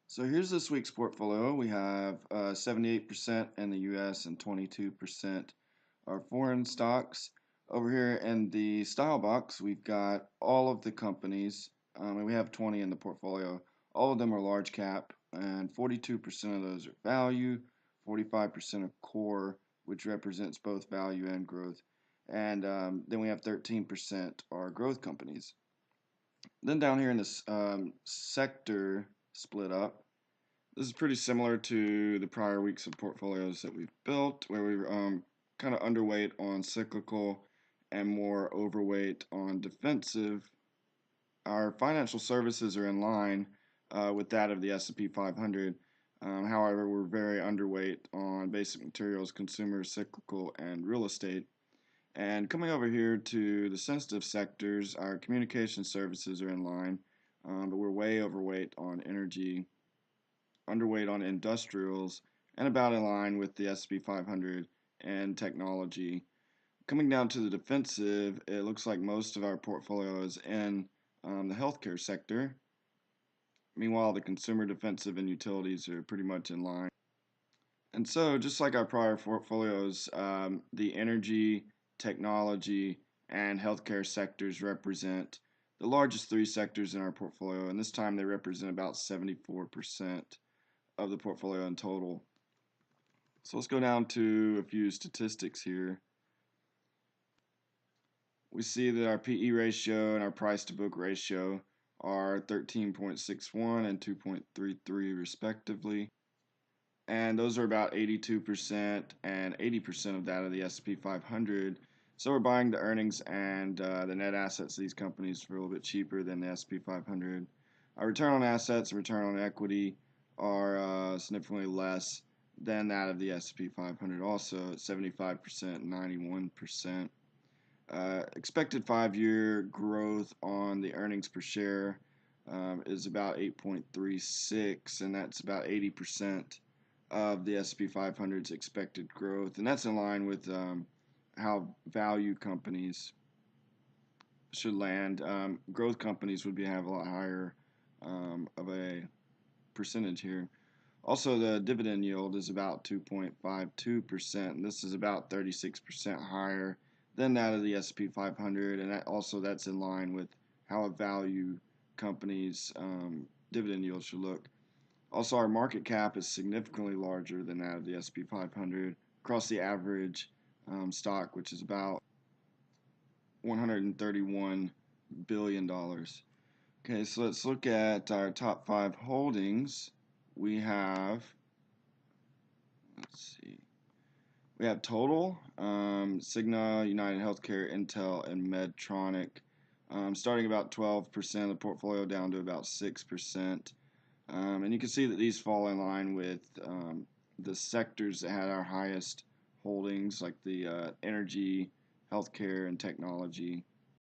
So here's this week's portfolio. We have 78% in the US and 22% are foreign stocks. Over here in the style box, we've got all of the companies, and we have 20 in the portfolio. All of them are large cap, and 42% of those are value, 45% are core, which represents both value and growth, and then we have 13% are growth companies. Then down here in this sector split up, this is pretty similar to the prior weeks of portfolios that we've built, where we were kind of underweight on cyclical and more overweight on defensive. Our financial services are in line with that of the S&P 500. However, we're very underweight on basic materials, consumer, cyclical, and real estate. And coming over here to the sensitive sectors, our communication services are in line, but we're way overweight on energy, underweight on industrials, and about in line with the S&P 500 and technology. Coming down to the defensive, it looks like most of our portfolio is in the healthcare sector. Meanwhile, the consumer defensive and utilities are pretty much in line. And so, just like our prior portfolios, the energy, technology, and healthcare sectors represent the largest three sectors in our portfolio, and this time they represent about 74% of the portfolio in total. So let's go down to a few statistics here. We see that our PE ratio and our price to book ratio are 13.61 and 2.33 respectively. And those are about 82% and 80% of that of the S&P 500. So we're buying the earnings and the net assets of these companies for a little bit cheaper than the S&P 500. Our return on assets and return on equity are significantly less than that of the S&P 500, also at 75% and 91%. Expected 5-year growth on the earnings per share is about 8.36, and that's about 80% of the S&P 500's expected growth, and that's in line with how value companies should land. Growth companies would have a lot higher of a percentage here. Also, the dividend yield is about 2.52%, and this is about 36% higher than that of the S&P 500, and that's in line with how a value company's dividend yield should look. Also, our market cap is significantly larger than that of the S&P 500 across the average stock, which is about $131 billion. Okay, so let's look at our top 5 holdings. We have, we have Total, Cigna, United Healthcare, Intel, and Medtronic, starting about 12% of the portfolio down to about 6%. And you can see that these fall in line with the sectors that had our highest holdings, like the energy, healthcare, and technology.